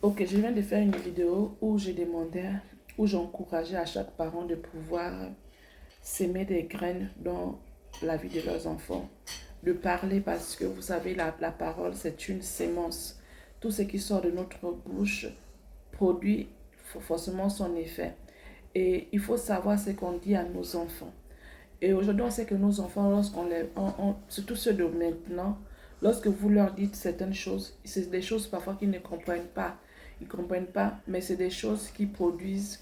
Ok, je viens de faire une vidéo où où j'encourageais à chaque parent de pouvoir s'aimer des graines dans la vie de leurs enfants. De parler parce que vous savez, la parole, c'est une sémence. Tout ce qui sort de notre bouche produit forcément son effet. Et il faut savoir ce qu'on dit à nos enfants. Et aujourd'hui, on sait que nos enfants, surtout ceux de maintenant, lorsque vous leur dites certaines choses, c'est des choses parfois qu'ils ne comprennent pas. Ils ne comprennent pas, mais c'est des choses qui produisent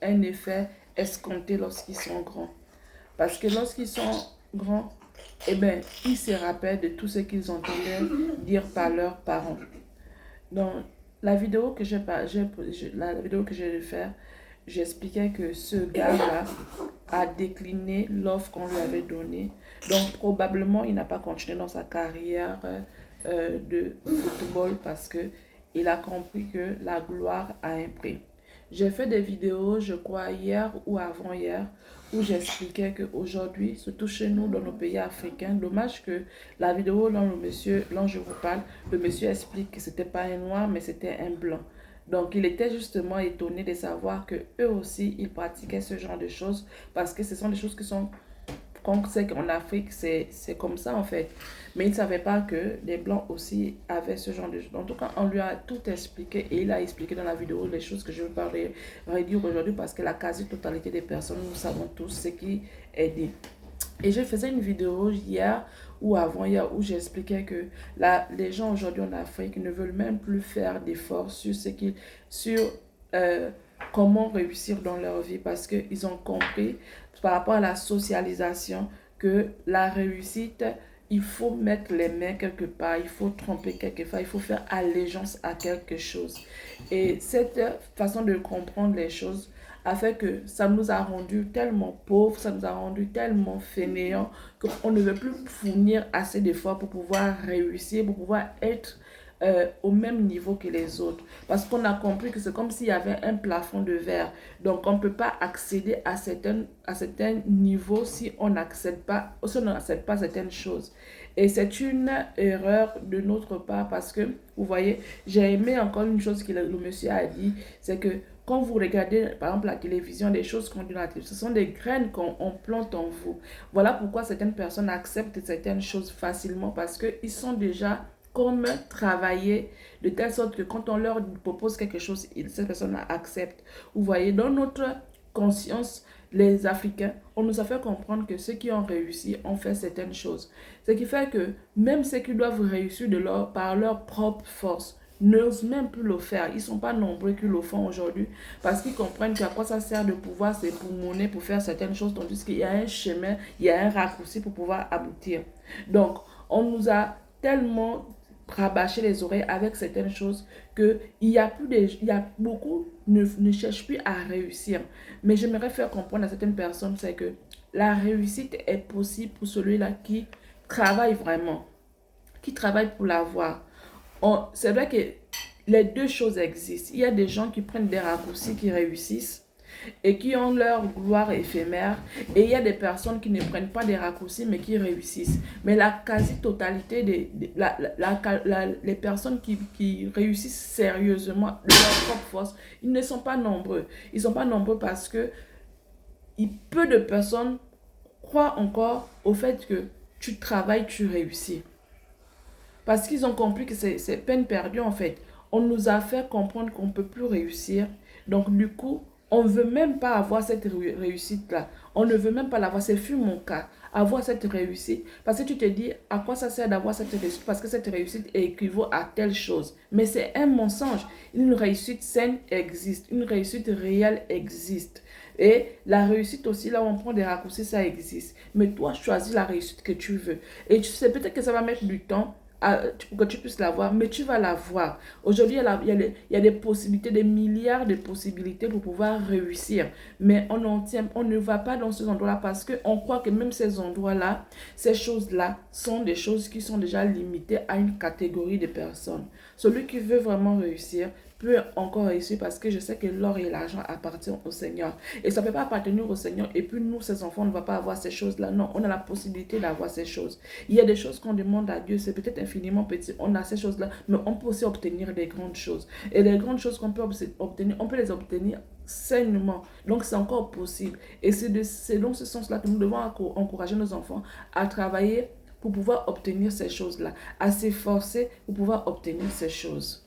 un effet escompté lorsqu'ils sont grands. Parce que lorsqu'ils sont grands, eh ben, ils se rappellent de tout ce qu'ils entendaient dire par leurs parents. Donc, la vidéo que j'ai faire, j'expliquais que ce gars-là a décliné l'offre qu'on lui avait donnée. Donc, probablement, il n'a pas continué dans sa carrière de football parce que il a compris que la gloire a un prix. J'ai fait des vidéos, je crois, hier ou avant-hier, où j'expliquais qu'aujourd'hui, surtout chez nous, dans nos pays africains, dommage que la vidéo dont je vous parle, le monsieur explique que c'était pas un noir, mais c'était un blanc. Donc, il était justement étonné de savoir que eux aussi, ils pratiquaient ce genre de choses parce que ce sont des choses qui sont qu'on sait qu'en Afrique, c'est comme ça en fait. Mais il ne savait pas que les Blancs aussi avaient ce genre de choses. En tout cas, on lui a tout expliqué et il a expliqué dans la vidéo les choses que je vais pas redire aujourd'hui parce que la quasi-totalité des personnes, nous savons tous ce qui est dit. Et je faisais une vidéo hier ou avant-hier où j'expliquais que les gens aujourd'hui en Afrique ne veulent même plus faire d'efforts sur euh, comment réussir dans leur vie parce qu'ils ont compris par rapport à la socialisation que la réussite, il faut mettre les mains quelque part, il faut tromper quelque part, il faut faire allégeance à quelque chose. Et cette façon de comprendre les choses a fait que ça nous a rendu tellement pauvres, ça nous a rendu tellement fainéants qu'on ne veut plus fournir assez d'efforts pour pouvoir réussir, pour pouvoir être au même niveau que les autres. Parce qu'on a compris que c'est comme s'il y avait un plafond de verre. Donc, on ne peut pas accéder à certains niveaux si on n'accepte pas certaines choses. Et c'est une erreur de notre part parce que, vous voyez, j'ai aimé encore une chose que le monsieur a dit, c'est que quand vous regardez, par exemple, la télévision, des choses qu'on dit dans la télévision, ce sont des graines qu'on plante en vous. Voilà pourquoi certaines personnes acceptent certaines choses facilement parce qu'ils sont déjà comme travaillés de telle sorte que quand on leur propose quelque chose, cette personne accepte. Vous voyez, dans notre conscience, les Africains, on nous a fait comprendre que ceux qui ont réussi ont fait certaines choses. Ce qui fait que même ceux qui doivent réussir par leur propre force, n'osent même plus le faire. Ils ne sont pas nombreux qui le font aujourd'hui parce qu'ils comprennent qu'à quoi ça sert de pouvoir s'époumoner pour faire certaines choses, tandis qu'il y a un chemin, il y a un raccourci pour pouvoir aboutir. Donc, on nous a tellement rabâché les oreilles avec certaines choses que il y a beaucoup ne cherchent plus à réussir. Mais j'aimerais faire comprendre à certaines personnes, c'est que la réussite est possible pour celui-là qui travaille vraiment, qui travaille pour l'avoir. C'est vrai que les deux choses existent. Il y a des gens qui prennent des raccourcis, qui réussissent et qui ont leur gloire éphémère. Et il y a des personnes qui ne prennent pas des raccourcis, mais qui réussissent. Mais la quasi-totalité les personnes qui réussissent sérieusement de leur propre force, ils ne sont pas nombreux. Ils ne sont pas nombreux parce que peu de personnes croient encore au fait que tu travailles, tu réussis. Parce qu'ils ont compris que c'est peine perdue en fait. On nous a fait comprendre qu'on ne peut plus réussir. Donc du coup, on ne veut même pas avoir cette réussite-là. On ne veut même pas l'avoir. C'est fut mon cas. Avoir cette réussite. Parce que tu te dis, à quoi ça sert d'avoir cette réussite? Parce que cette réussite équivaut à telle chose. Mais c'est un mensonge. Une réussite saine existe. Une réussite réelle existe. Et la réussite aussi, là où on prend des raccourcis, ça existe. Mais toi, choisis la réussite que tu veux. Et tu sais peut-être que ça va mettre du temps pour que tu puisses l'avoir, mais tu vas l'avoir. Aujourd'hui, il y a des possibilités, des milliards de possibilités pour pouvoir réussir. Mais on ne va pas dans ces endroits-là parce qu'on croit que même ces endroits-là, ces choses-là sont des choses qui sont déjà limitées à une catégorie de personnes. Celui qui veut vraiment réussir peut encore réussir parce que je sais que l'or et l'argent appartiennent au Seigneur. Et ça ne peut pas appartenir au Seigneur. Et puis nous, ces enfants, on ne va pas avoir ces choses-là. Non, on a la possibilité d'avoir ces choses. Il y a des choses qu'on demande à Dieu, c'est peut-être infiniment petit. On a ces choses-là, mais on peut aussi obtenir des grandes choses. Et les grandes choses qu'on peut obtenir, on peut les obtenir sainement. Donc c'est encore possible. Et c'est dans ce sens-là que nous devons encourager nos enfants à travailler pour pouvoir obtenir ces choses-là, à s'efforcer pour pouvoir obtenir ces choses.